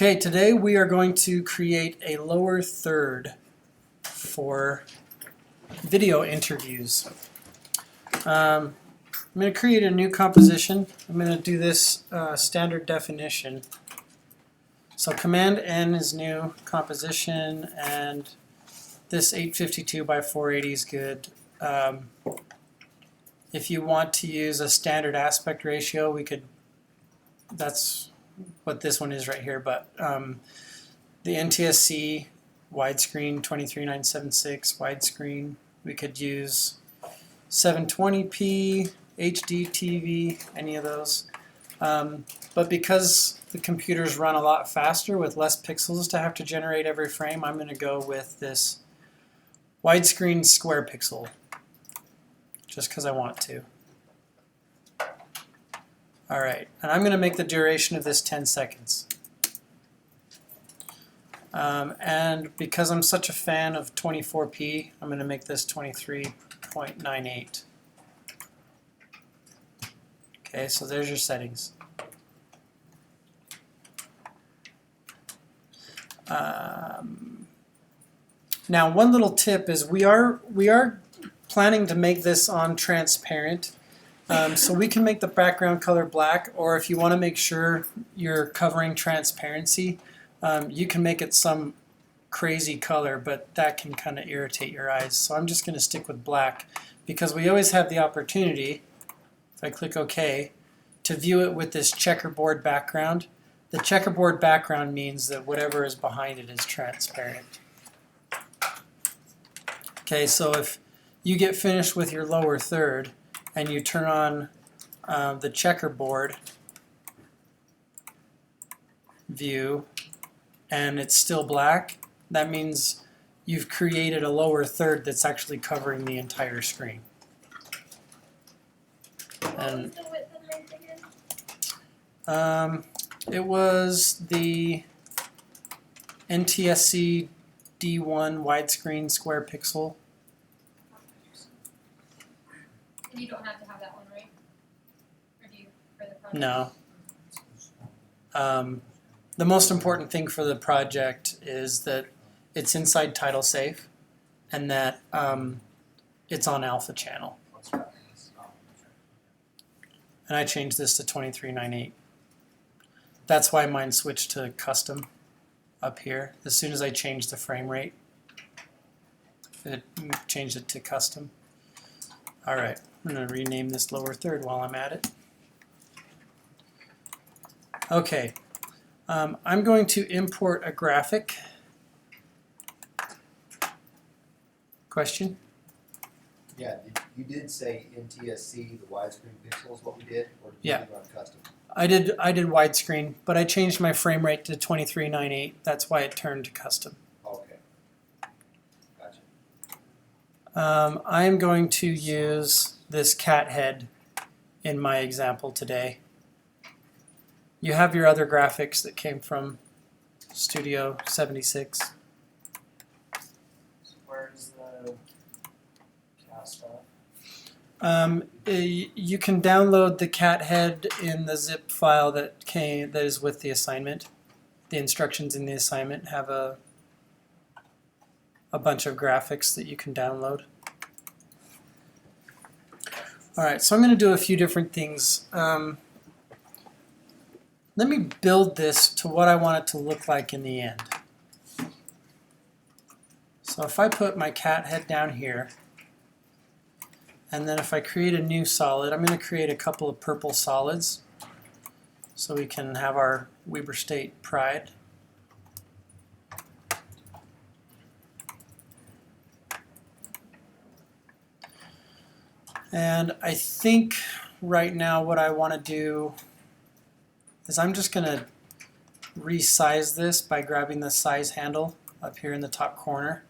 Okay, today we are going to create a lower third for video interviews. I'm going to create a new composition. I'm going to do this standard definition. So Command N is new composition, and this 852 by 480 is good. If you want to use a standard aspect ratio, we could. That's what this one is right here, but the NTSC widescreen 23976 widescreen, we could use 720p, HD TV, any of those. But because the computers run a lot faster with less pixels to have to generate every frame, I'm going to go with this widescreen square pixel, just because I want to. Alright, and I'm going to make the duration of this 10 seconds. And because I'm such a fan of 24p, I'm going to make this 23.98. Okay, so there's your settings. Now, one little tip is we are planning to make this on transparent. So we can make the background color black, or if you want to make sure you're covering transparency, you can make it some crazy color, but that can kind of irritate your eyes. So I'm just going to stick with black, because we always have the opportunity, if I click OK, to view it with this checkerboard background. The checkerboard background means that whatever is behind it is transparent. Okay, so if you get finished with your lower third, and you turn on the checkerboard view and it's still black, that means you've created a lower third that's actually covering the entire screen. And it was the NTSC D1 widescreen square pixel. You don't have to have that one, right? Or do you for the project? No. The most important thing for the project is that it's inside Tidal Safe, and that it's on Alpha Channel. And I changed this to 2398. That's why mine switched to custom up here. As soon as I changed the frame rate, it changed it to custom. All right. I'm going to rename this lower third while I'm at it. Okay, I'm going to import a graphic. Question? Yeah, you did say NTSC, the widescreen pixels, what we did, or did Yeah. you run custom? I did widescreen, but I changed my frame rate to 2398. That's why it turned to custom. Okay, gotcha. I'm going to use this cat head in my example today. You have your other graphics that came from Studio 76. Where's the cat stuff? You can download the cat head in the zip file that is with the assignment. The instructions in the assignment have a bunch of graphics that you can download. Alright, so I'm going to do a few different things. Let me build this to what I want it to look like in the end. So if I put my cat head down here, and then if I create a new solid, I'm going to create a couple of purple solids so we can have our Weber State pride. And I think right now what I want to do is I'm just going to resize this by grabbing the size handle up here in the top corner.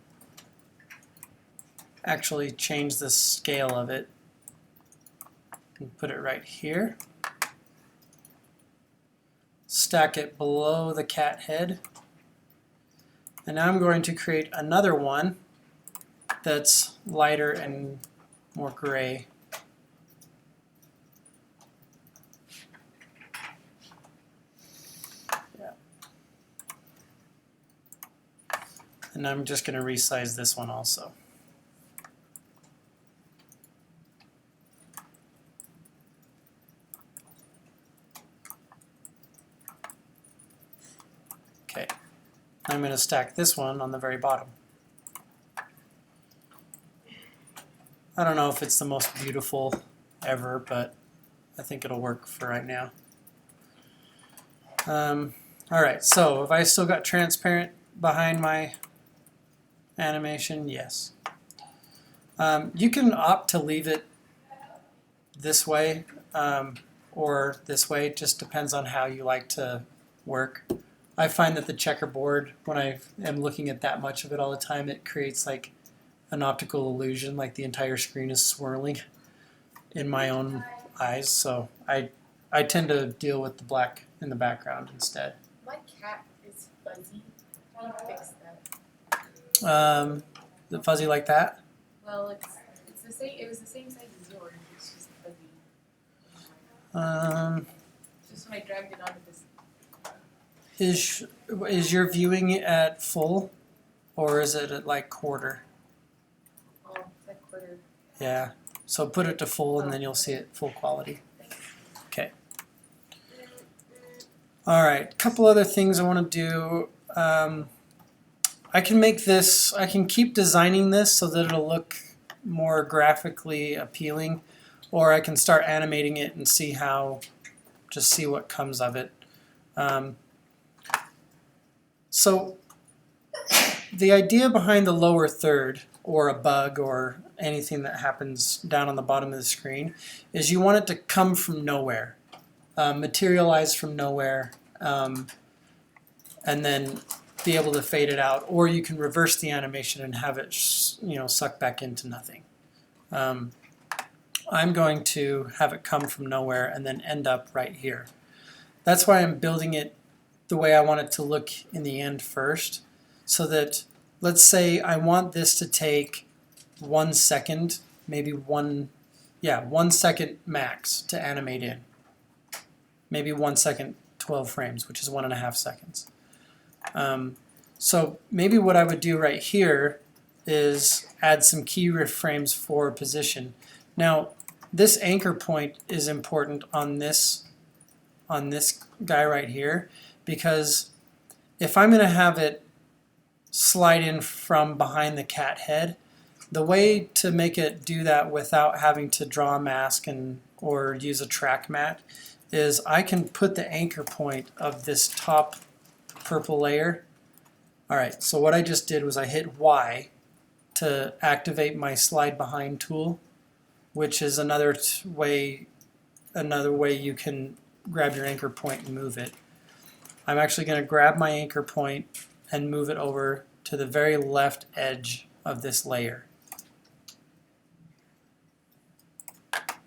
Actually change the scale of it and put it right here. Stack it below the cat head. And now I'm going to create another one that's lighter and more gray. And I'm just going to resize this one also. Okay, I'm going to stack this one on the very bottom. I don't know if it's the most beautiful ever, but I think it'll work for right now. Alright, so have I still got transparent behind my animation? Yes. You can opt to leave it this way or this way. It just depends on how you like to work. I find that the checkerboard, when I am looking at that much of it all the time, it creates like an optical illusion, like the entire screen is swirling in my own eyes. So I tend to deal with the black in the background instead. My cat is fuzzy. How do you fix that? The fuzzy like that? Well, it's the same. It was the same size as yours. It's just fuzzy. Just when I dragged it onto this. Is your viewing at full, or is it at like quarter? Oh, that quarter. Yeah. So put it to full, and then you'll see it full quality. Okay. All right. A couple other things I want to do. I can make this. I can keep designing this so that it'll look more graphically appealing, or I can start animating it and see how, just see what comes of it. So the idea behind the lower third, or a bug, or anything that happens down on the bottom of the screen, is you want it to come from nowhere, materialize from nowhere, and then be able to fade it out. Or you can reverse the animation and have it, suck back into nothing. I'm going to have it come from nowhere and then end up right here. That's why I'm building it the way I want it to look in the end first, so that, let's say I want this to take 1 second, maybe 1 second max to animate in. Maybe 1 second, 12 frames, which is 1.5 seconds. So maybe what I would do right here is add some keyframes for position. Now, this anchor point is important on this guy right here, because if I'm going to have it slide in from behind the cat head, the way to make it do that without having to draw a mask or use a track matte is I can put the anchor point of this top purple layer. Alright, so what I just did was I hit Y to activate my slide behind tool, which is another way you can grab your anchor point and move it. I'm actually going to grab my anchor point and move it over to the very left edge of this layer.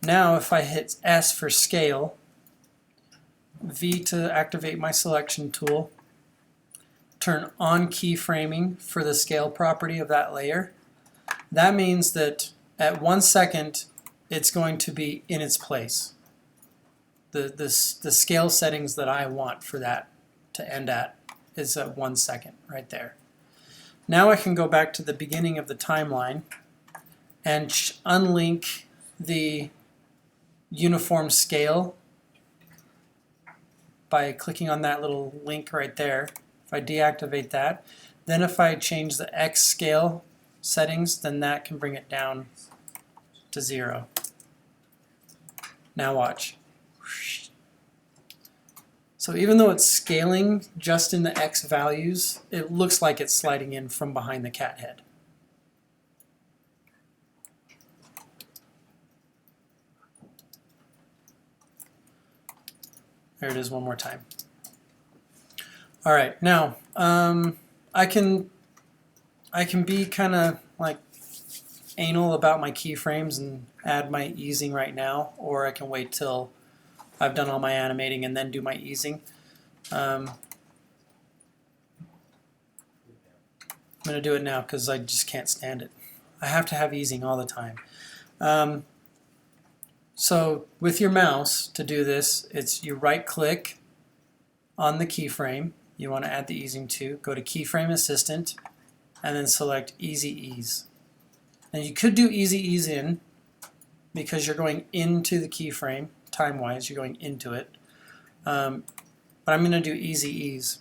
Now if I hit S for scale, V to activate my selection tool, turn on keyframing for the scale property of that layer, that means that at 1 second it's going to be in its place. The scale settings that I want for that to end at is at 1 second right there. Now I can go back to the beginning of the timeline and unlink the uniform scale by clicking on that little link right there. If I deactivate that, then if I change the X scale settings, then that can bring it down to 0. Now watch. So even though it's scaling just in the X values, it looks like it's sliding in from behind the cat head. There it is one more time. All right, now I can be kind of like anal about my keyframes and add my easing right now, or I can wait till I've done all my animating and then do my easing. I'm going to do it now because I just can't stand it. I have to have easing all the time. So with your mouse to do this, it's you right click on the keyframe you want to add the easing to, go to Keyframe Assistant, and then select Easy Ease. Now you could do Easy Ease In because you're going into the keyframe, time-wise, you're going into it. But I'm going to do Easy Ease.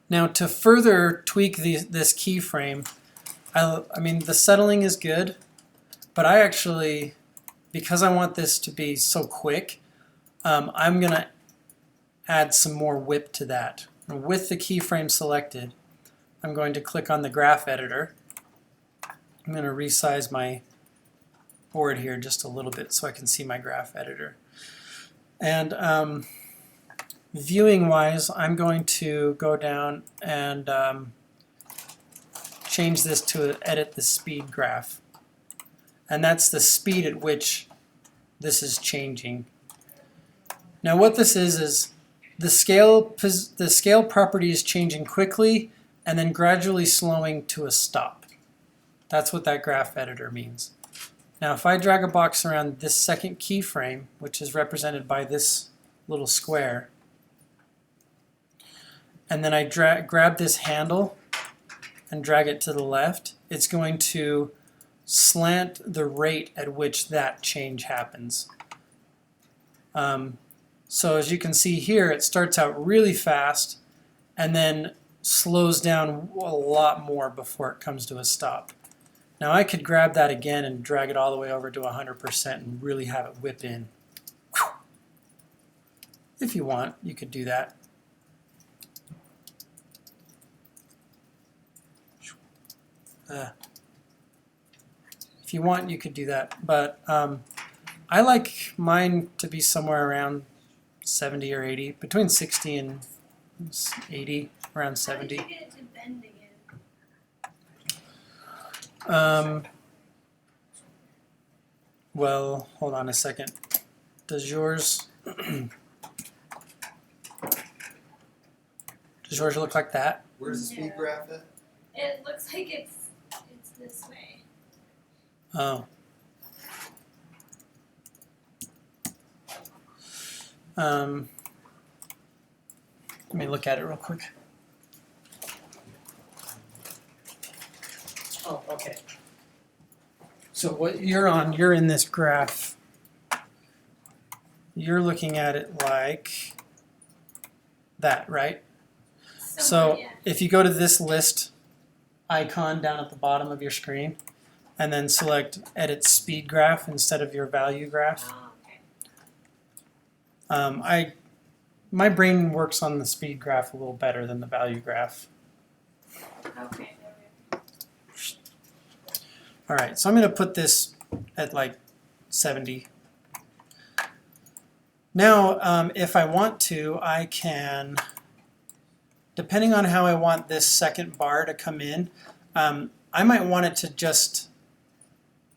Now to further tweak this keyframe, I mean the settling is good, but I actually, because I want this to be so quick, I'm going to add some more whip to that. And with the keyframe selected, I'm going to click on the graph editor. I'm going to resize my board here just a little bit so I can see my graph editor. And viewing wise, I'm going to go down and change this to edit the speed graph. And that's the speed at which this is changing. Now what this is the scale property is changing quickly and then gradually slowing to a stop. That's what that graph editor means. Now if I drag a box around this second keyframe, which is represented by this little square, and then I grab this handle and drag it to the left, it's going to slant the rate at which that change happens. So as you can see here, it starts out really fast and then slows down a lot more before it comes to a stop. Now I could grab that again and drag it all the way over to 100% and really have it whip in. If you want, you could do that. If you want, you could do that, but I like mine to be somewhere around 70 or 80, between 60 and 80, around 70. How did you get it to bend again? Well, hold on a second. Does yours look like that? Where's the speed graph at? It looks like it's this way. Oh. Let me look at it real quick. Oh, okay. So what you're in this graph. You're looking at it like that, right? So Yeah. if you go to this list icon down at the bottom of your screen and then select Edit Speed Graph instead of your value graph, Oh, okay. my brain works on the speed graph a little better than the value graph. Okay, there we go. All right, so I'm going to put this at like 70. Now, if I want to, I can, depending on how I want this second bar to come in, I might want it to just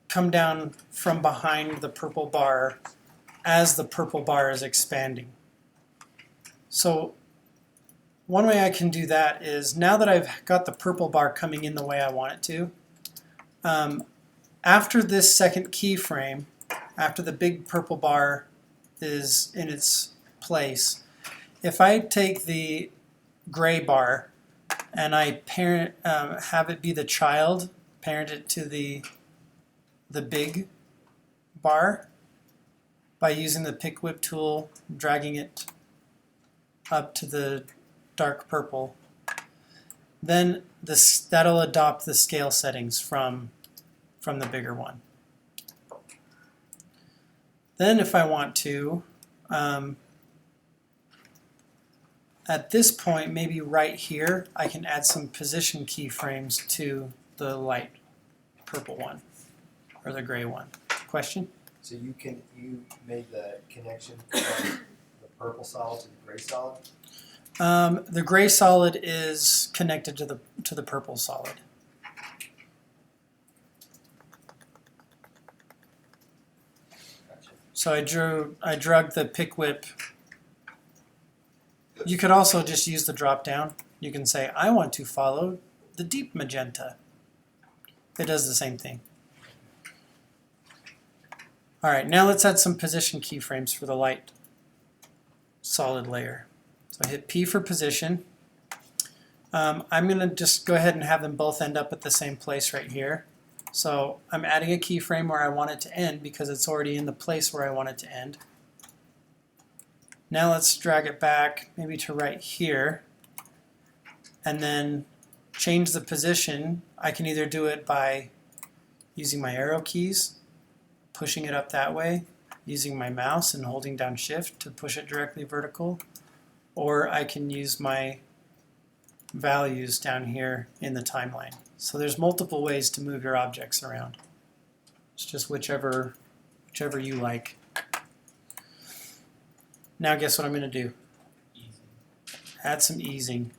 come down from behind the purple bar as the purple bar is expanding. So one way I can do that is, now that I've got the purple bar coming in the way I want it to, after this second keyframe, after the big purple bar is in its place, if I take the gray bar and I have it be the child, parent it to the big bar by using the pick whip tool, dragging it up to the dark purple, then that'll adopt the scale settings from the bigger one. Then if I want to, at this point, maybe right here, I can add some position keyframes to the light purple one, or the gray one. Question? So you made the connection from the purple solid to the gray solid? The gray solid is connected to the purple solid. Gotcha. So I drug the pick whip. You could also just use the drop down. You can say, I want to follow the deep magenta. It does the same thing. All right, now let's add some position keyframes for the light solid layer. So I hit P for position, I'm going to just go ahead and have them both end up at the same place right here. So I'm adding a keyframe where I want it to end because it's already in the place where I want it to end. Now let's drag it back maybe to right here and then change the position. I can either do it by using my arrow keys, pushing it up that way, using my mouse and holding down shift to push it directly vertical, or I can use my values down here in the timeline. So there's multiple ways to move your objects around. It's just whichever you like. Now guess what I'm going to do? Easy. Add some easing.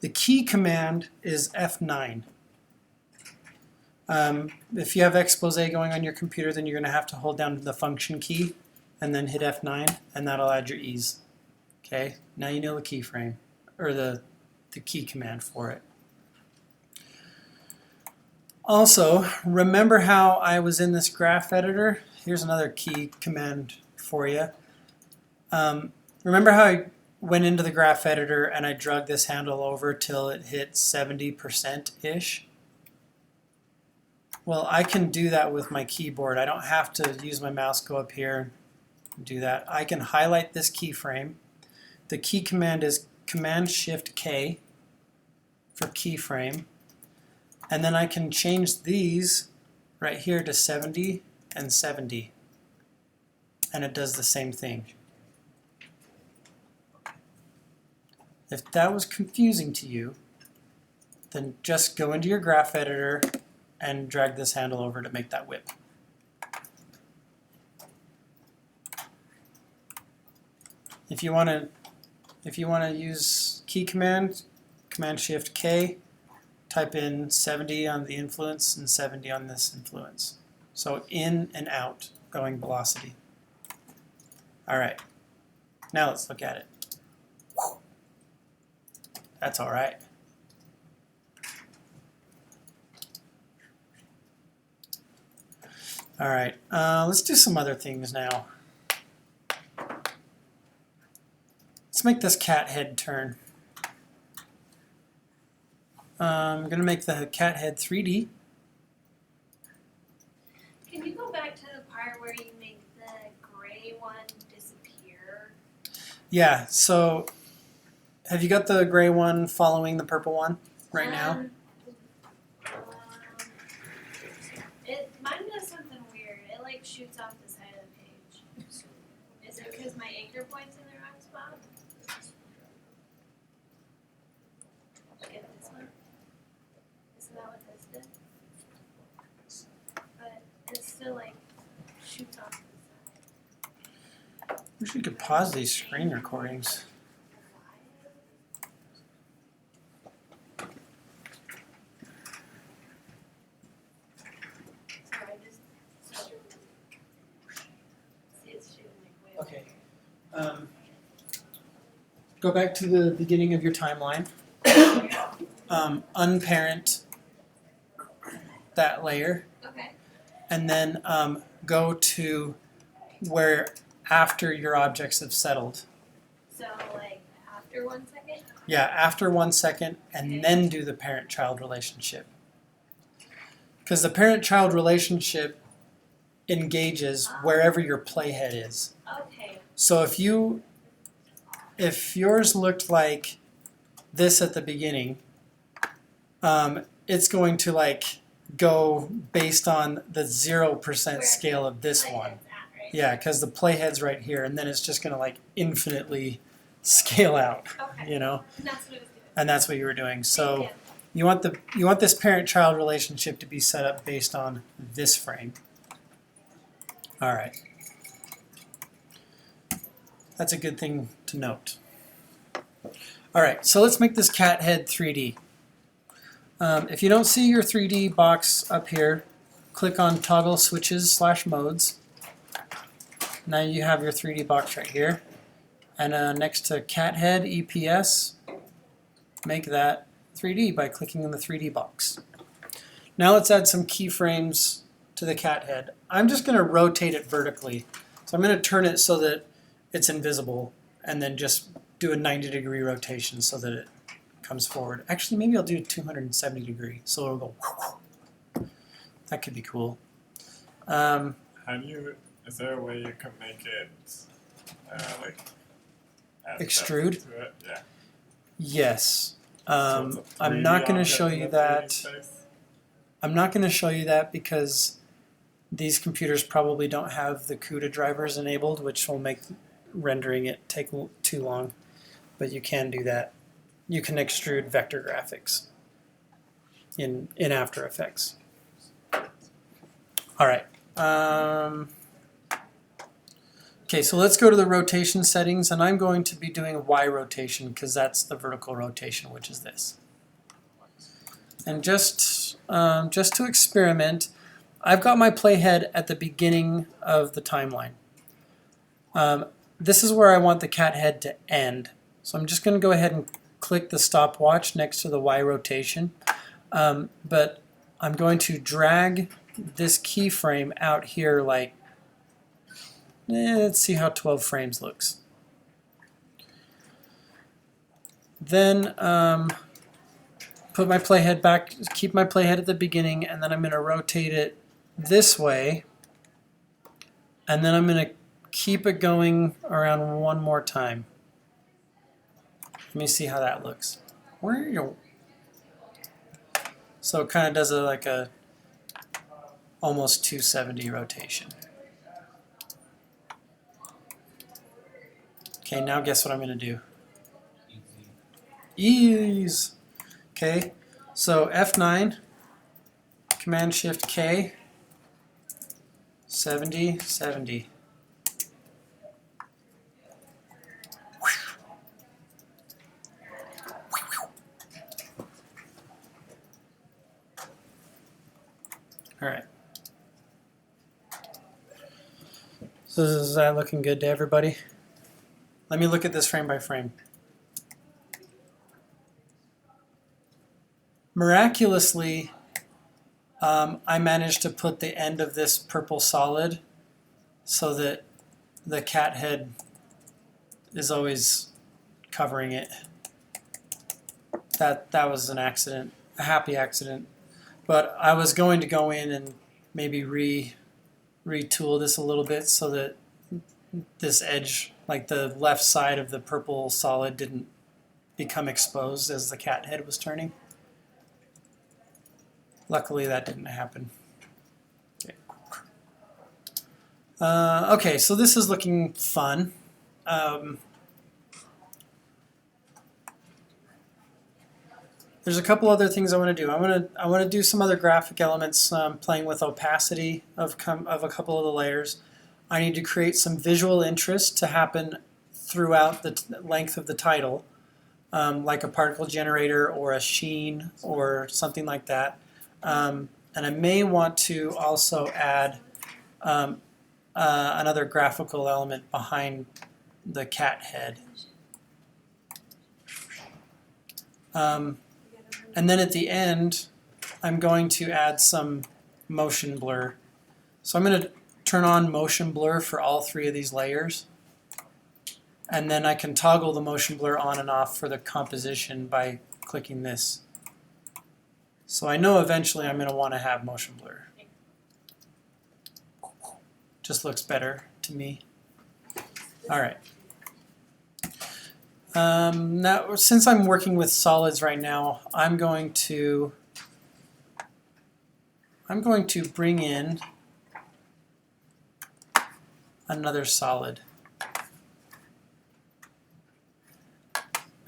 The key command is F9. If you have expose going on your computer, then you're going to have to hold down the function key and then hit F9, and that'll add your ease. Okay, now you know the keyframe, or the key command for it. Also, remember how I was in this graph editor? Here's another key command for you. Remember how I went into the graph editor and I dragged this handle over till it hit 70%-ish? Well, I can do that with my keyboard. I don't have to use my mouse, go up here and do that. I can highlight this keyframe. The key command is Command-Shift-K for keyframe. And then I can change these right here to 70 and 70. And it does the same thing. If that was confusing to you, then just go into your graph editor and drag this handle over to make that whip. If you want to use key command, Command-Shift-K, type in 70 on the influence and 70 on this influence. So in and out, going velocity. All right, now let's look at it. That's all right. All right, let's do some other things now. Let's make this cat head turn. I'm going to make the cat head 3D. Can you go back to the part where you make the gray one disappear? Yeah, so have you got the gray one following the purple one right now? Mine does something weird. It like shoots off the side of the page. Is it because my anchor point's in the wrong spot? Get this one? Isn't that what this did? But it still like shoots off the side. Wish we could pause these screen recordings. Okay. Go back to the beginning of your timeline. Unparent that layer, Okay. and then go to where after your objects have settled. So like after 1 second? Yeah, after 1 second, and Okay. then do the parent-child relationship. Because the parent-child relationship engages wherever your playhead is. Okay. So if yours looked like this at the beginning, it's going to like go based on the 0% scale of this Like one. it's at, right? Yeah, because the playhead's right here, and then it's just going to like infinitely scale out, Okay. you know, And that's what it was doing. and that's what you were doing. So Thank you want this parent-child relationship to be set up based on this frame. All right. That's a good thing to note. All right, so let's make this cat head 3D. If you don't see your 3D box up here, click on toggle switches / modes. Now you have your 3D box right here. And next to cat head EPS, make that 3D by clicking on the 3D box. Now let's add some keyframes to the cat head. I'm just going to rotate it vertically. So I'm going to turn it so that it's invisible and then just do a 90-degree rotation so that it comes forward. Actually, maybe I'll do 270 degree, so it'll go. That could be cool. How do you? Is there a way you can make it like add Extrude? depth to it? Yeah. Yes. So it's a I'm 3D not going to object show in you a 3D that. space? I'm not going to show you that because these computers probably don't have the CUDA drivers enabled, which will make rendering it take too long. But you can do that. You can extrude vector graphics in After Effects. All right. Okay, so let's go to the rotation settings, and I'm going to be doing Y rotation because that's the vertical rotation, which is this. And just to experiment, I've got my playhead at the beginning of the timeline. This is where I want the cat head to end. So I'm just going to go ahead and click the stopwatch next to the Y rotation. But I'm going to drag this keyframe out here like, let's see how 12 frames looks. Then put my playhead back, keep my playhead at the beginning, and then I'm going to rotate it this way. And then I'm going to keep it going around one more time. Let me see how that looks. So it kind of does like a almost 270 rotation. Okay, now guess what I'm going to do? Ease. Okay, so F9, Command Shift K, 70, 70. All right. So is that looking good to everybody? Let me look at this frame by frame. Miraculously, I managed to put the end of this purple solid so that the cat head is always covering it. That was an accident, a happy accident. But I was going to go in and maybe retool this a little bit so that this edge, like the left side of the purple solid, didn't become exposed as the cat head was turning. Luckily that didn't happen. Okay, okay, so this is looking fun. There's a couple other things I want to do. I want to do some other graphic elements, playing with opacity of a couple of the layers. I need to create some visual interest to happen throughout the length of the title, like a particle generator or a sheen or something like that. And I may want to also add another graphical element behind the cat head. And then at the end, I'm going to add some motion blur. So I'm going to turn on motion blur for all three of these layers. And then I can toggle the motion blur on and off for the composition by clicking this. So I know eventually I'm going to want to have motion blur. Just looks better to me. All right. Now, since I'm working with solids right now, I'm going to bring in another solid.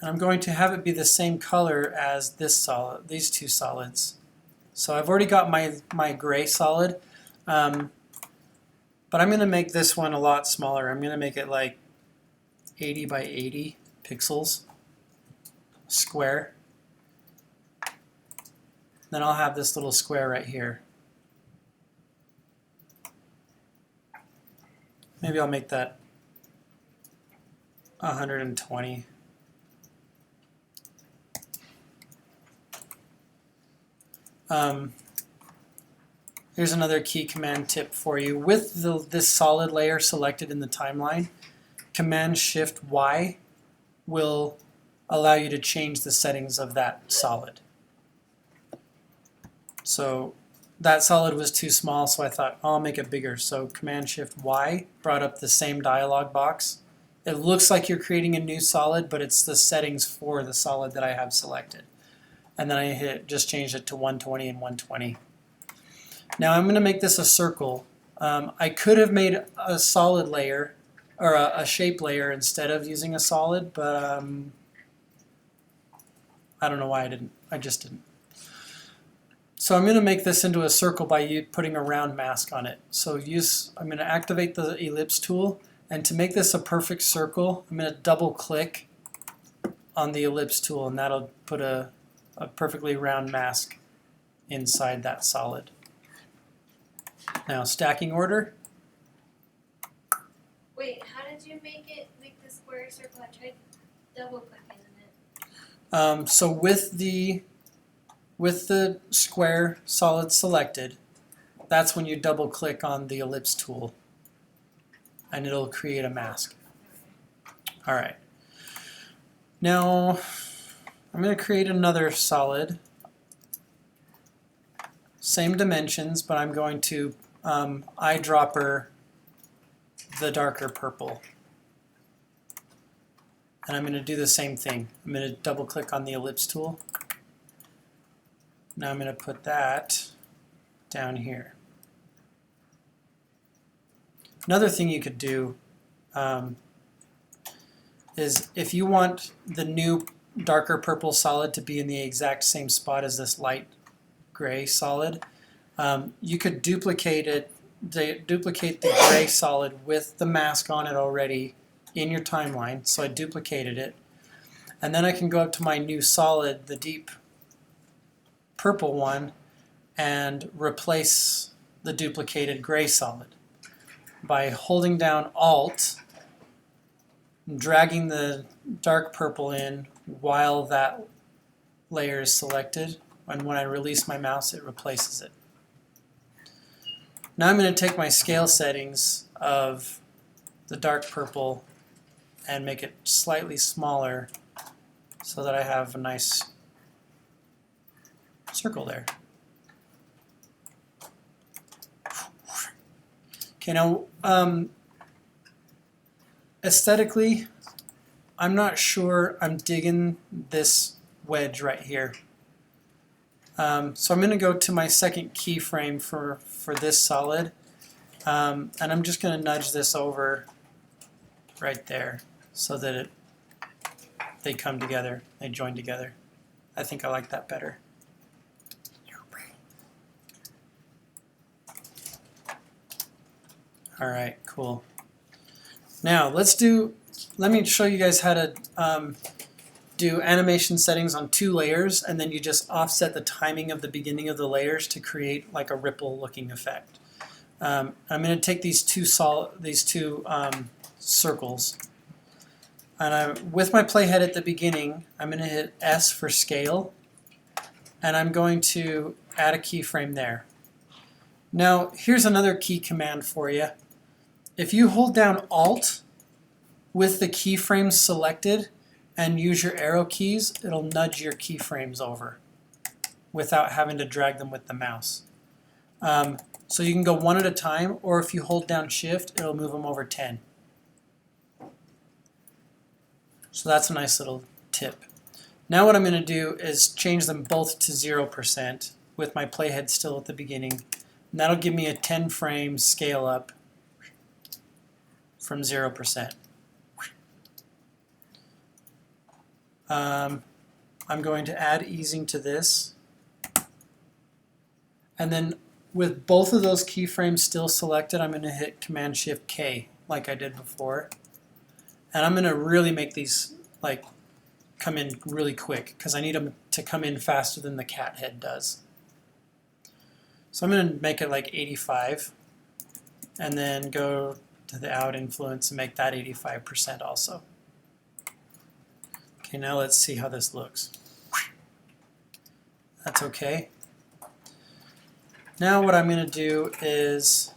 And I'm going to have it be the same color as this solid, these two solids. So I've already got my gray solid, but I'm going to make this one a lot smaller. I'm going to make it like 80 by 80 pixels square. Then I'll have this little square right here. Maybe I'll make that 120. Here's another key command tip for you. With this solid layer selected in the timeline, Command Shift Y will allow you to change the settings of that solid. So that solid was too small, so I thought, oh, I'll make it bigger. So Command-Shift-Y brought up the same dialog box. It looks like you're creating a new solid, but it's the settings for the solid that I have selected. And then I just changed it to 120 and 120. Now I'm going to make this a circle. I could have made a solid layer, or a shape layer instead of using a solid, but I don't know why I didn't. I just didn't. So I'm going to make this into a circle by putting a round mask on it. So I'm going to activate the ellipse tool, and to make this a perfect circle, I'm going to double click on the ellipse tool, and that'll put a perfectly round mask inside that solid. Now stacking order. Wait, how did you make the square circle? I tried double clicking in it. So with the square solid selected, that's when you double click on the ellipse tool and it'll create a mask. Alright. Now I'm going to create another solid. Same dimensions, but I'm going to eyedropper the darker purple. And I'm going to do the same thing. I'm going to double click on the ellipse tool. Now I'm going to put that down here. Another thing you could do is if you want the new darker purple solid to be in the exact same spot as this light gray solid, you could duplicate the gray solid with the mask on it already in your timeline. So I duplicated it, and then I can go up to my new solid, the deep purple one, and replace the duplicated gray solid by holding down Alt, dragging the dark purple in while that layer is selected, and when I release my mouse it replaces it. Now I'm going to take my scale settings of the dark purple and make it slightly smaller so that I have a nice circle there. Okay, now aesthetically, I'm not sure I'm digging this wedge right here. So I'm going to go to my second keyframe for this solid, and I'm just going to nudge this over right there so that they come together, they join together. I think I like that better. Alright, cool. Now let me show you guys how to do animation settings on 2 layers, and then you just offset the timing of the beginning of the layers to create like a ripple looking effect. I'm going to take these two circles, and with my playhead at the beginning, I'm going to hit S for scale, and I'm going to add a keyframe there. Now here's another key command for you. If you hold down Alt with the keyframes selected and use your arrow keys, it'll nudge your keyframes over without having to drag them with the mouse. So you can go one at a time, or if you hold down Shift, it'll move them over 10. So that's a nice little tip. Now what I'm going to do is change them both to 0% with my playhead still at the beginning. And that'll give me a 10 frame scale up from 0%. I'm going to add easing to this. And then with both of those keyframes still selected, I'm going to hit Command-Shift-K like I did before. And I'm going to really make these like come in really quick because I need them to come in faster than the cat head does. So I'm going to make it like 85 and then go to the out influence and make that 85% also. Okay, now let's see how this looks. That's okay. Now what I'm going to do is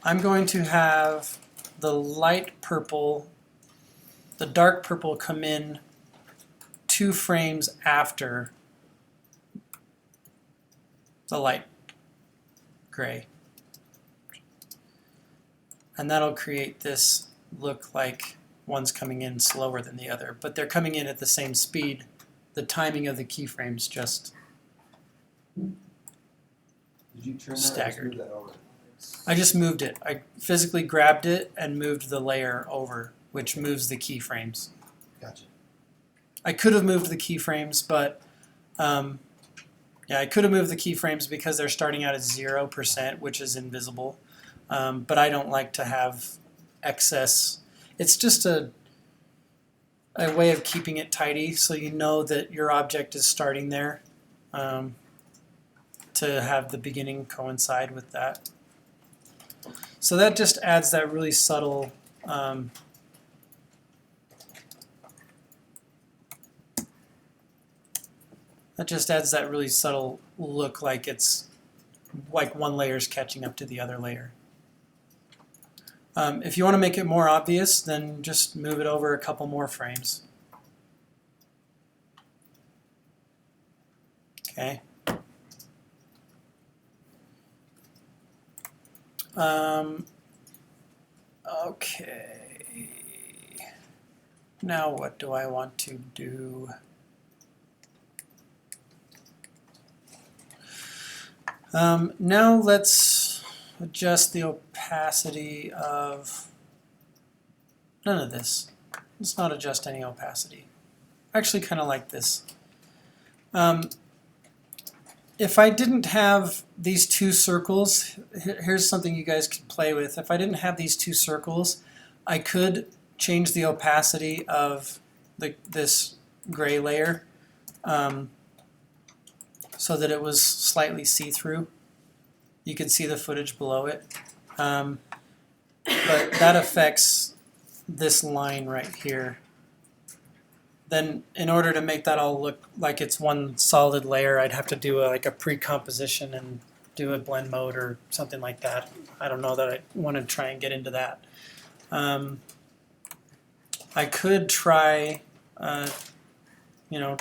I'm going to have the light purple, the dark purple come in 2 frames after the light gray. And that'll create this look like one's coming in slower than the other, but they're coming in at the same speed. The timing of the keyframes just Did you turn that or just Staggered. move that over? I just moved it. I physically grabbed it and moved the layer over, which moves the keyframes. Gotcha. I could have moved the keyframes, but yeah, I could have moved the keyframes because they're starting out at 0%, which is invisible. But I don't like to have excess. It's just a way of keeping it tidy so you know that your object is starting there, to have the beginning coincide with that. So that just adds that really subtle look, like it's like one layer is catching up to the other layer. If you want to make it more obvious, then just move it over a couple more frames. Okay. Okay. Now what do I want to do? Now let's adjust the opacity of none of this. Let's not adjust any opacity. I actually kind of like this. If I didn't have these 2 circles, here's something you guys can play with. If I didn't have these 2 circles, I could change the opacity of this gray layer so that it was slightly see-through. You can see the footage below it. But that affects this line right here. Then in order to make that all look like it's one solid layer, I'd have to do like a pre-composition and do a blend mode or something like that. I don't know that I want to try and get into that. I could try, you know,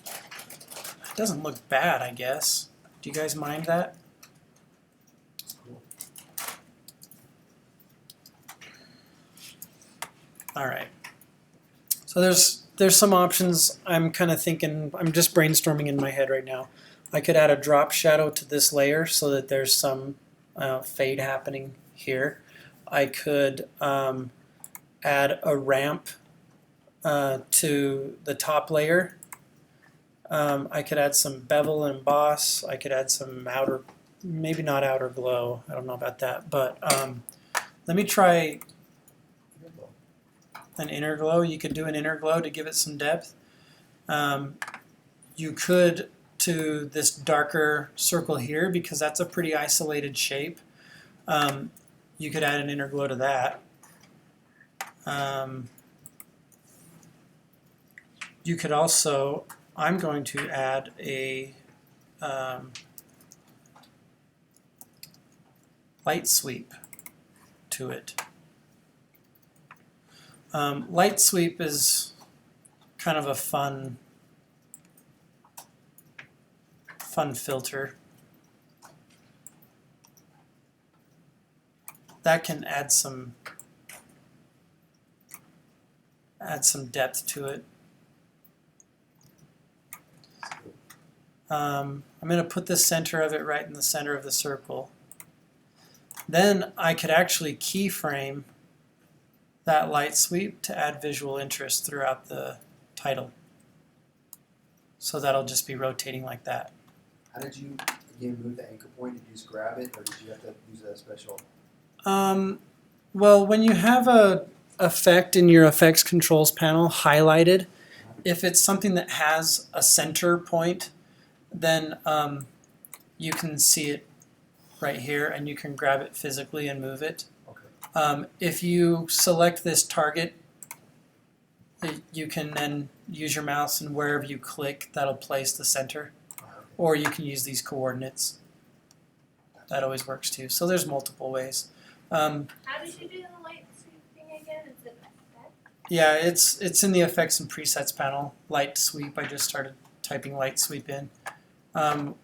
it doesn't look bad, I guess. Do you guys mind that? All right. So there's some options. I'm kind of thinking, I'm just brainstorming in my head right now. I could add a drop shadow to this layer so that there's some fade happening here. I could add a ramp to the top layer. I could add some bevel and emboss. I could add some outer, maybe not outer glow. I don't know about that, but let me try an inner glow. You could do an inner glow to give it some depth. You could to this darker circle here because that's a pretty isolated shape. You could add an inner glow to that. You could also, I'm going to add a light sweep to it. Light sweep is kind of a fun filter. That can add some depth to it. I'm going to put the center of it right in the center of the circle. Then I could actually keyframe that light sweep to add visual interest throughout the title. So that'll just be rotating like that. How did you, again, move the anchor point? Did you just grab it, or did you have to use a special? Well, when you have a effect in your effects controls panel highlighted, if it's something that has a center point, then you can see it right here and you can grab it physically and move it. Okay. If you select this target, you can then use your mouse and wherever you click, that'll place the center. Or you can use these coordinates. That always works too. So there's multiple ways. How did you do the light sweep thing again? Yeah, it's in the effects and presets panel. Light sweep. I just started typing light sweep in. 1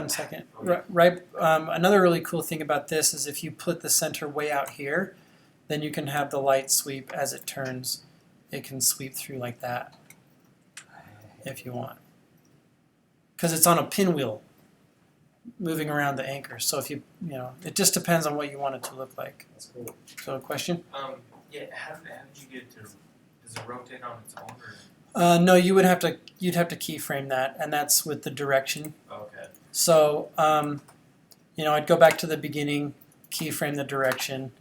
second. Right. Another really cool thing about this is if you put the center way out here, then you can have the light sweep as it turns. It can sweep through like that if you want. Because it's on a pinwheel moving around the anchor. So if you it just depends on what you want it to look like. That's cool. So a question? Yeah, how did you get to, does it rotate on its own or? No, you'd have to keyframe that, and that's with the direction. Okay. So, I'd go back to the beginning, keyframe the direction,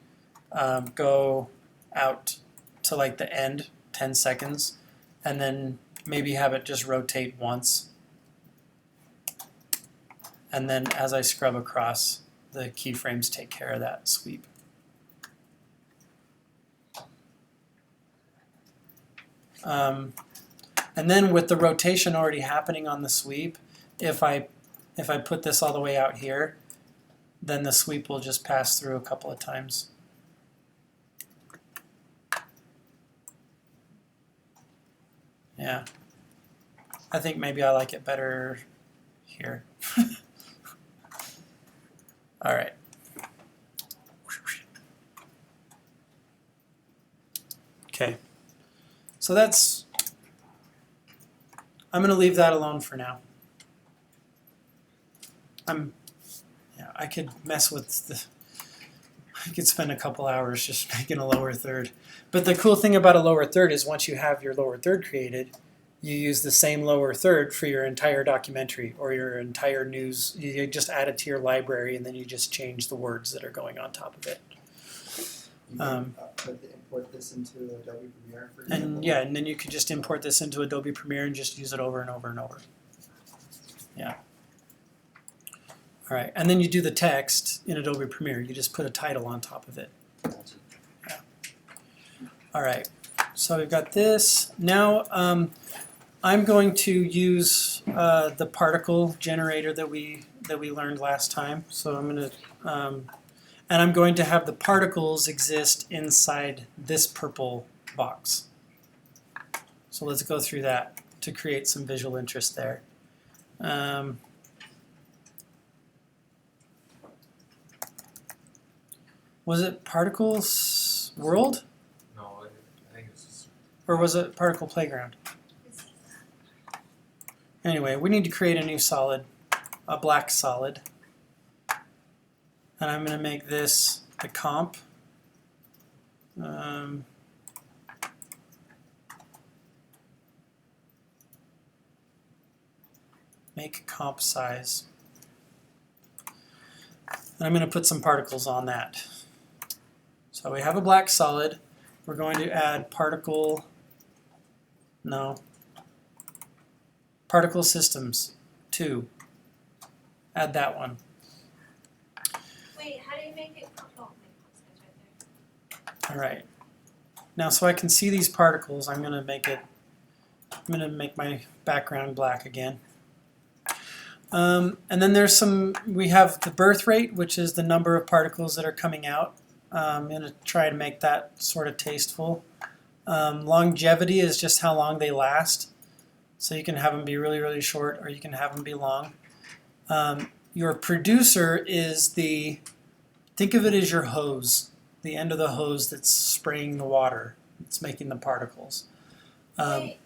go out to like the end, 10 seconds, and then maybe have it just rotate once. And then as I scrub across, the keyframes take care of that sweep. And then with the rotation already happening on the sweep, if I put this all the way out here, then the sweep will just pass through a couple of times. Yeah. I think maybe I like it better here. All right. Okay. So I'm going to leave that alone for now. I could mess with I could spend a couple hours just making a lower third. But the cool thing about a lower third is once you have your lower third created, you use the same lower third for your entire documentary or your entire news. You just add it to your library and then you just change the words that are going on top of it. You can import this into Adobe Premiere, for example. And yeah, and then you could just import this into Adobe Premiere and just use it over and over and over. Yeah. All right, and then you do the text in Adobe Premiere. You just put a title on top of it. Yeah. All right, so we've got this. Now I'm going to use the particle generator that we learned last time. So I'm going to and I'm going to have the particles exist inside this purple box. So let's go through that to create some visual interest there. Was it Particles World? No, I think it's just. Or was it Particle Playground? Anyway, we need to create a new solid, a black solid. And I'm going to make this the comp. Make comp size. And I'm going to put some particles on that. So we have a black solid. We're going to add particle systems 2. Add that one. Wait, how do you make it? Oh, it's right there. All right. Now, so I can see these particles, I'm going to make my background black again. And then we have the birth rate, which is the number of particles that are coming out. I'm going to try to make that sort of tasteful. Longevity is just how long they last. So you can have them be really, really short, or you can have them be long. Your producer is think of it as your hose, the end of the hose that's spraying the water. It's making the particles. Wait,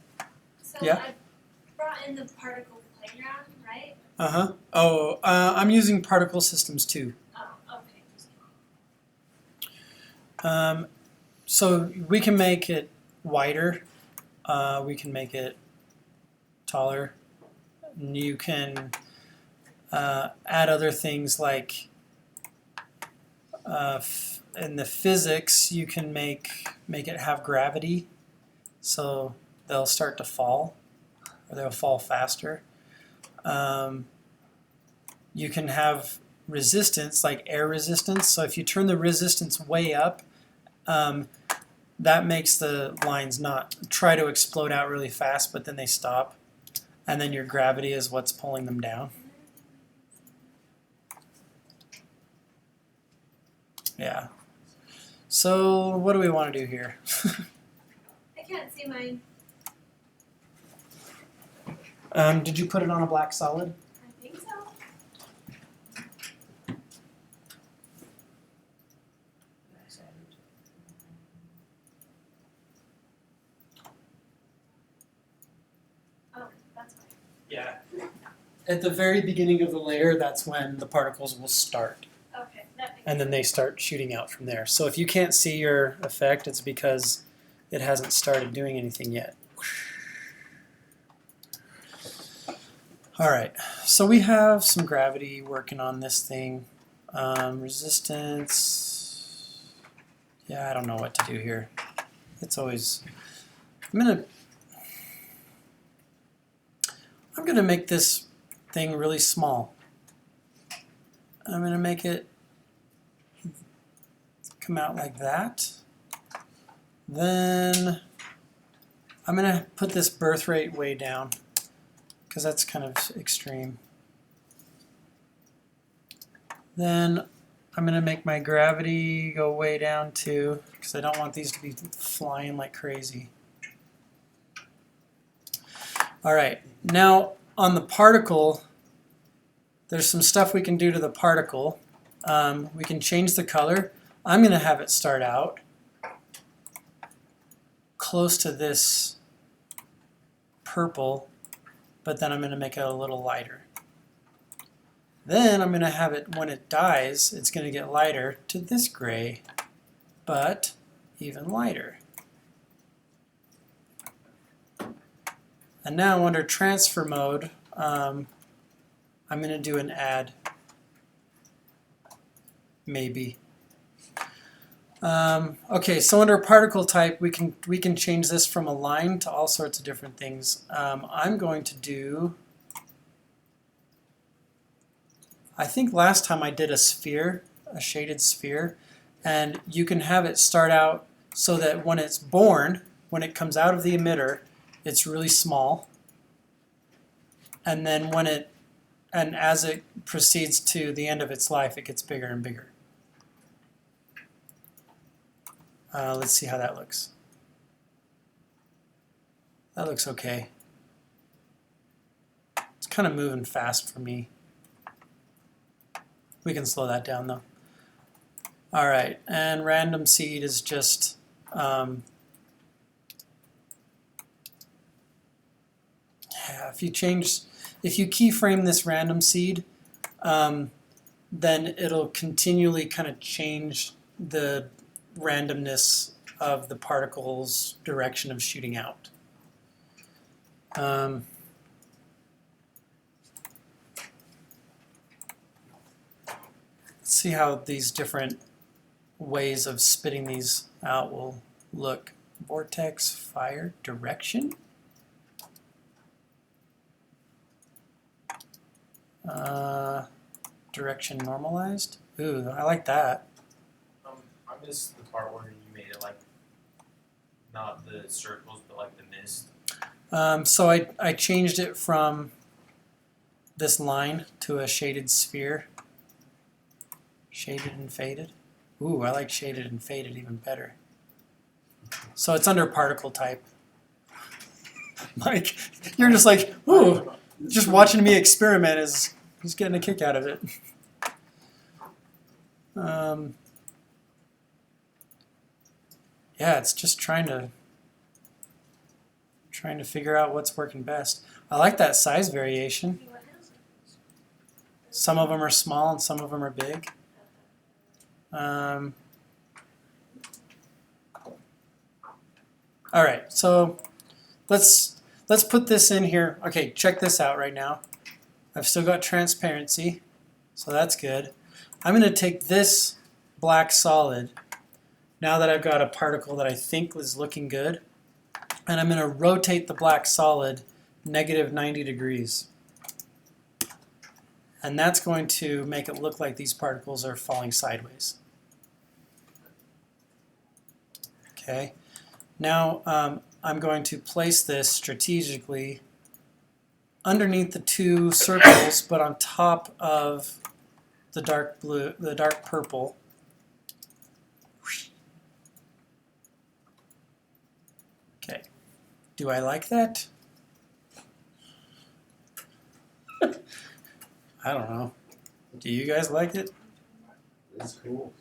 so yeah? I brought in the particle playground, right? Uh-huh. Oh, I'm using particle systems 2. Oh, okay. So we can make it wider. We can make it taller. You can add other things like in the physics you can make it have gravity, so they'll start to fall, or they'll fall faster. You can have resistance, like air resistance. So if you turn the resistance way up, that makes the lines not try to explode out really fast, but then they stop. And then your gravity is what's pulling them down. Yeah. So what do we want to do here? I can't see mine. Did you put it on a black solid? I think so. Oh, that's fine. Yeah. At the very beginning of the layer, that's when the particles will start. Okay, that makes And then they start shooting out from there. So if you can't see your effect, it's because it hasn't started doing anything yet. All right, so we have some gravity working on this thing. Resistance. Yeah, I don't know what to do here. It's always. I'm gonna make this thing really small. I'm gonna make it come out like that. Then I'm gonna put this birth rate way down because that's kind of extreme. Then I'm gonna make my gravity go way down too because I don't want these to be flying like crazy. All right, now on the particle, there's some stuff we can do to the particle. We can change the color. I'm going to have it start out close to this purple, but then I'm going to make it a little lighter. Then I'm going to have it, when it dies, it's going to get lighter to this gray, but even lighter. And now under transfer mode, I'm going to do an add, maybe. Okay, so under particle type, we can change this from a line to all sorts of different things. I'm going to do, I think last time I did a sphere, a shaded sphere, and you can have it start out so that when it's born, when it comes out of the emitter, it's really small, and then and as it proceeds to the end of its life, it gets bigger and bigger. Let's see how that looks. That looks okay. It's kind of moving fast for me. We can slow that down though. All right, and random seed is just if you keyframe this random seed, then it'll continually kind of change the randomness of the particle's direction of shooting out. Let's see how these different ways of spitting these out will look. Vortex, fire, direction. Direction normalized. Ooh, I like that. I missed the part where you made it like not the circles but like the mist. So I changed it from this line to a shaded sphere. Shaded and faded. Ooh, I like shaded and faded even better. So it's under particle type. Mike, you're just like, ooh, just watching me experiment is he's getting a kick out of it. Yeah, it's just trying to figure out what's working best. I like that size variation. Some of them are small and some of them are big. All right, so let's put this in here. Okay, check this out right now. I've still got transparency, so that's good. I'm going to take this black solid, now that I've got a particle that I think is looking good, and I'm going to rotate the black solid -90 degrees. And that's going to make it look like these particles are falling sideways. Okay, now I'm going to place this strategically underneath the two circles, but on top of the dark blue, the dark purple. Okay. Do I like that? I don't know. Do you guys like it? It's cool.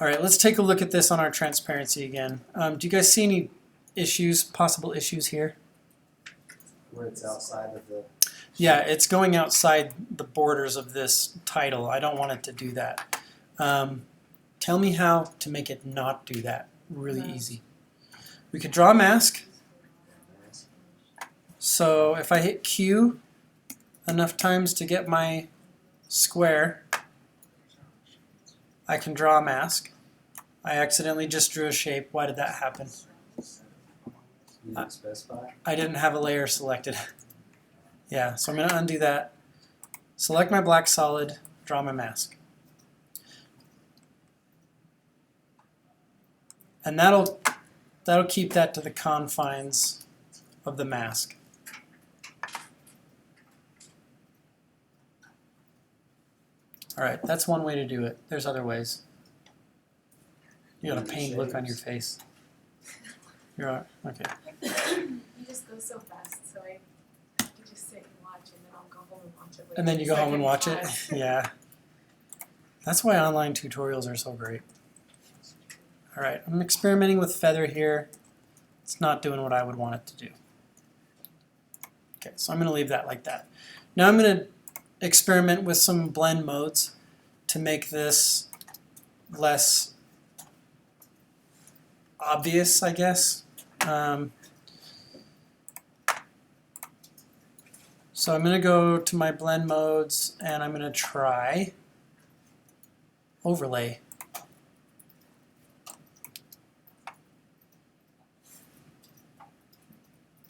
All right, let's take a look at this on our transparency again. Do you guys see any issues, possible issues here? Where it's outside of the. Yeah, it's going outside the borders of this title. I don't want it to do that. Tell me how to make it not do that. Really easy. We could draw a mask. So if I hit Q enough times to get my square, I can draw a mask. I accidentally just drew a shape. Why did that happen? You didn't specify. I didn't have a layer selected. Yeah, so I'm going to undo that. Select my black solid, draw my mask. And that'll keep that to the confines of the mask. All right, that's one way to do it. There's other ways. You got a pained look on your face. You're all, okay. You just go so fast, so I have to just sit and watch, and then I'll go home and watch it later. And then you go so I home and can watch it. pause. Yeah. That's why online tutorials are so great. All right, I'm experimenting with feather here. It's not doing what I would want it to do. Okay, so I'm going to leave that like that. Now I'm going to experiment with some blend modes to make this less obvious, I guess. So I'm going to go to my blend modes and I'm going to try overlay.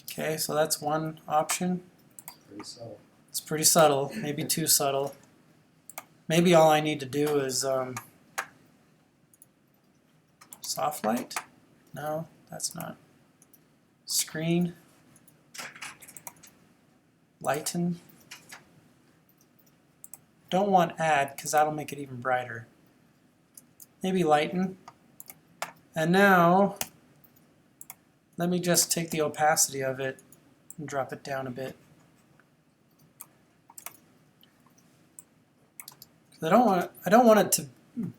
Okay, so that's one option. Pretty subtle. It's pretty subtle, maybe too subtle. Maybe all I need to do is soft light? No, that's not. Screen. Lighten. Don't want add because that'll make it even brighter. Maybe lighten. And now let me just take the opacity of it and drop it down a bit. I don't want it to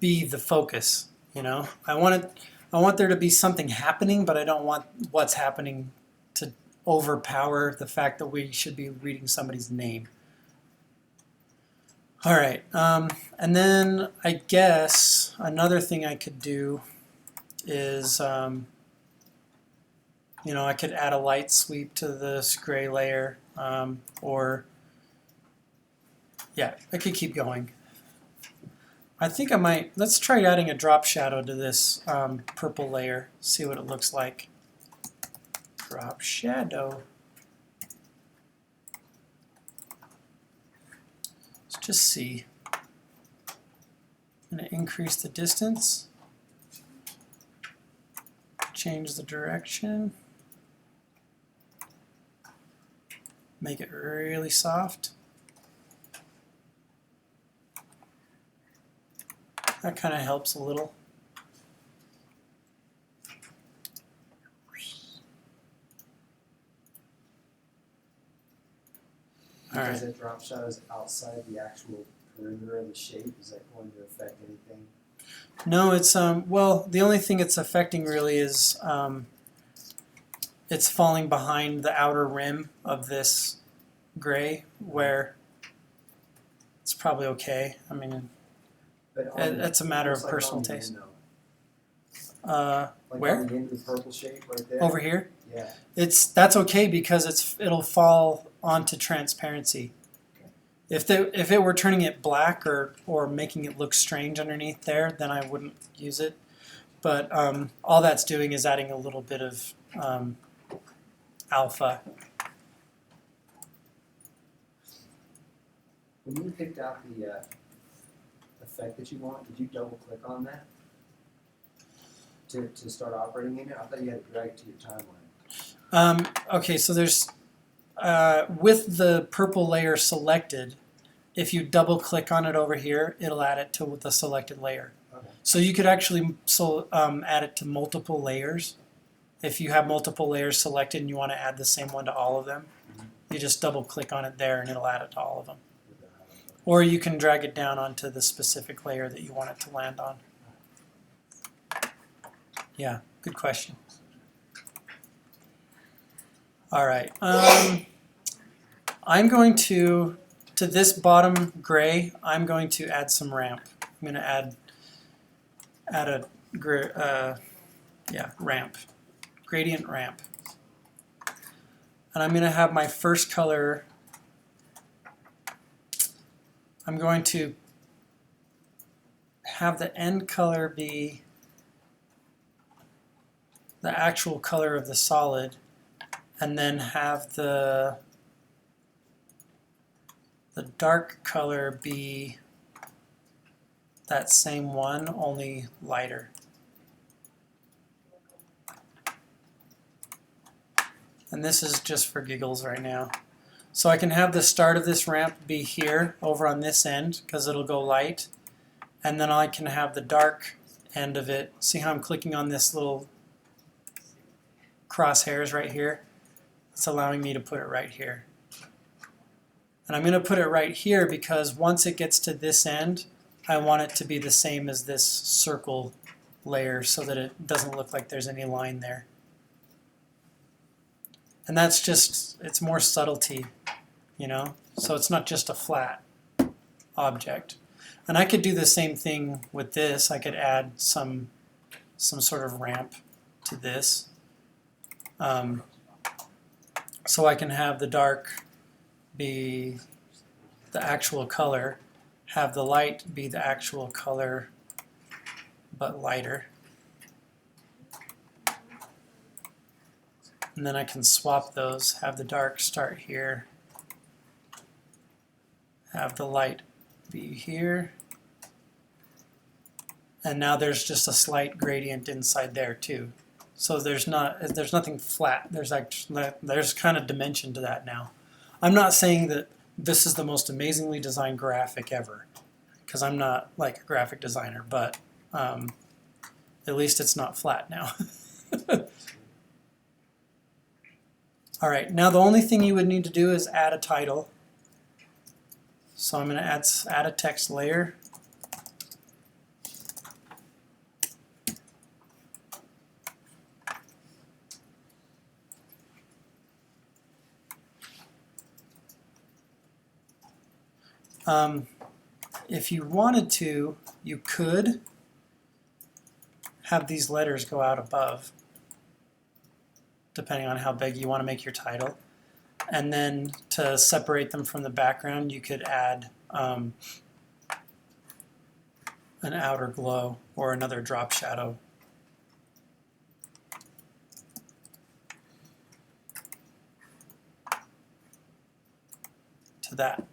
be the focus, you know. I want there to be something happening, but I don't want what's happening to overpower the fact that we should be reading somebody's name. All right, and then I guess another thing I could do is, you know, I could add a light sweep to this gray layer, or yeah, I could keep going. I think I might, let's try adding a drop shadow to this purple layer, see what it looks like. Drop shadow. Let's just see. I'm going to increase the distance, change the direction, make it really soft. That kind of helps a little. All Because right. that drop shadow is outside the actual perimeter of the shape, is that going to affect anything? No, it's well, the only thing it's affecting really is it's falling behind the outer rim of this gray, where it's probably okay. I mean, But it's a matter of looks like personal on the taste. end, though. Like Where? on the end of the purple shape right there? Over here, Yeah. that's okay because it'll fall onto transparency. If it were turning it black or making it look strange underneath there, then I wouldn't use it. But all that's doing is adding a little bit of alpha. When you picked out the effect that you want, did you double click on that to start operating in it? I thought you had to drag it to your timeline. Okay, so there's with the purple layer selected, if you double click on it over here, it'll add it to the selected layer. Okay. So you could actually add it to multiple layers If you have multiple layers selected and you want to add the same one to all of them, you just double click on it there and it'll add it to all of them. Or you can drag it down onto the specific layer that you want it to land on. Yeah, good question. All right. I'm going to this bottom gray, I'm going to add some ramp. I'm going to add a ramp, gradient ramp. And I'm going to have my first color, I'm going to have the end color be the actual color of the solid, and then have the dark color be that same one, only lighter. And this is just for giggles right now. So I can have the start of this ramp be here over on this end because it'll go light, and then I can have the dark end of it. See how I'm clicking on this little crosshairs right here? It's allowing me to put it right here. And I'm going to put it right here because once it gets to this end, I want it to be the same as this circle layer so that it doesn't look like there's any line there. And that's just, it's more subtlety, you know? So it's not just a flat object. And I could do the same thing with this. I could add some sort of ramp to this. So I can have the dark be the actual color, have the light be the actual color, but lighter. And then I can swap those, have the dark start here, have the light be here, and now there's just a slight gradient inside there too. So there's nothing flat. There's kind of dimension to that now. I'm not saying that this is the most amazingly designed graphic ever, because I'm not like a graphic designer, but at least it's not flat now. All right, now the only thing you would need to do is add a title. So I'm going to add a text layer. If you wanted to, you could have these letters go out above, depending on how big you want to make your title. And then to separate them from the background, you could add an outer glow or another drop shadow. To that.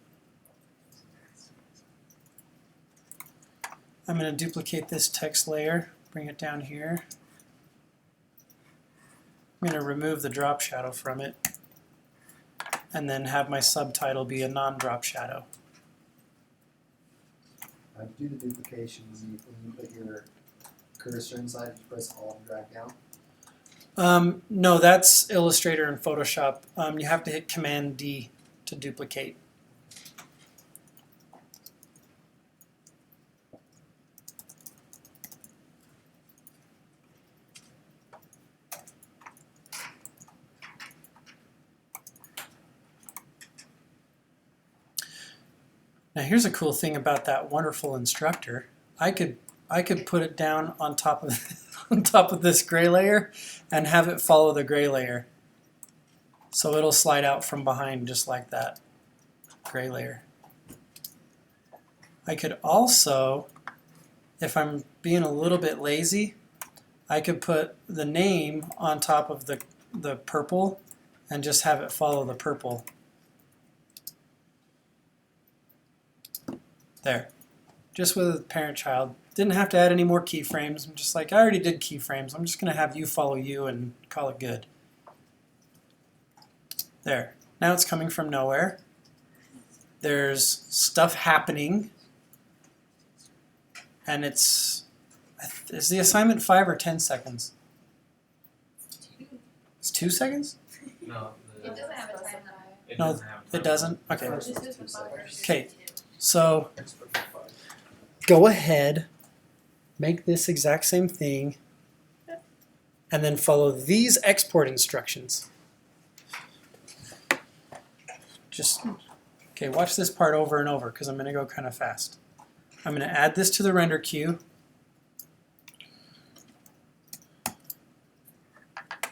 I'm going to duplicate this text layer, bring it down here. I'm going to remove the drop shadow from it, and then have my subtitle be a non-drop shadow. To do the duplication, when you put your cursor inside, you press Alt and drag down? No, that's Illustrator and Photoshop. You have to hit Command D to duplicate. Now here's a cool thing about that wonderful instructor. I could put it down on top of this gray layer and have it follow the gray layer. So it'll slide out from behind just like that gray layer. I could also, if I'm being a little bit lazy, I could put the name on top of the purple and just have it follow the purple. There, just with parent-child. Didn't have to add any more keyframes. I'm just like, I already did keyframes. I'm just going to have you follow you and call it good. There. Now it's coming from nowhere. There's stuff happening. And is the assignment 5 or 10 seconds? 2 seconds? No, It doesn't have a time limit. it No, doesn't have a It time doesn't? Okay. First This one's is 2 the buffer. seconds. Okay. So Next one's 5. go ahead, make this exact same thing, and then follow these export instructions. Just, okay, watch this part over and over because I'm going to go kind of fast. I'm going to add this to the render queue.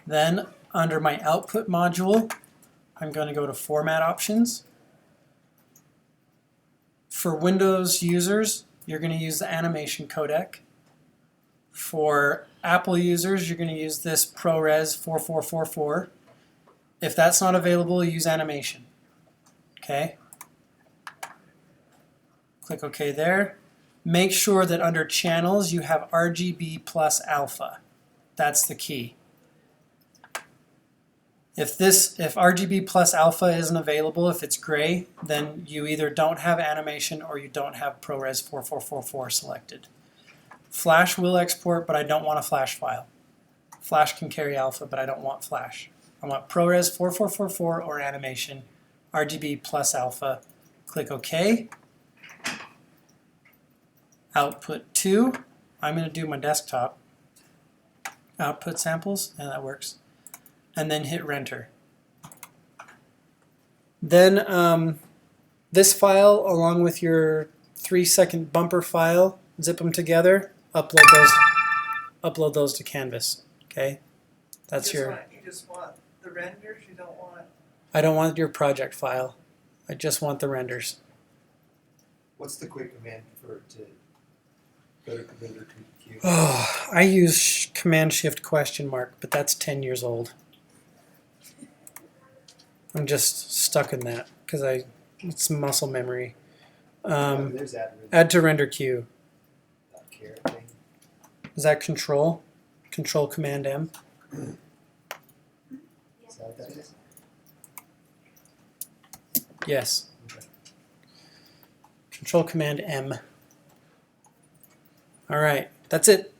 Then under my output module, I'm going to go to Format Options. For Windows users, you're going to use the animation codec. For Apple users, you're going to use this ProRes 4444. If that's not available, use animation. Okay? Click OK there. Make sure that under channels you have RGB plus alpha. That's the key. If RGB plus alpha isn't available, if it's gray, then you either don't have animation or you don't have ProRes 4444 selected. Flash will export, but I don't want a Flash file. Flash can carry alpha, but I don't want Flash. I want ProRes 4444 or animation, RGB plus alpha. Click OK. Output 2. I'm going to do my desktop. Output samples, and that works. And then hit render. Then this file, along with your 3-second bumper file, zip them together, upload those to Canvas. Okay, that's You just want the renders. You don't want. I don't want your project file. I just want the renders. What's the quick command to go to render queue? Oh, I use Command Shift question mark, but that's 10 years old. I'm just stuck in that because it's muscle memory. There's Add to render queue. care thing. Is that Control? Control Command M. Is that what that is? Yes. Okay. Control Command M. All right, that's it.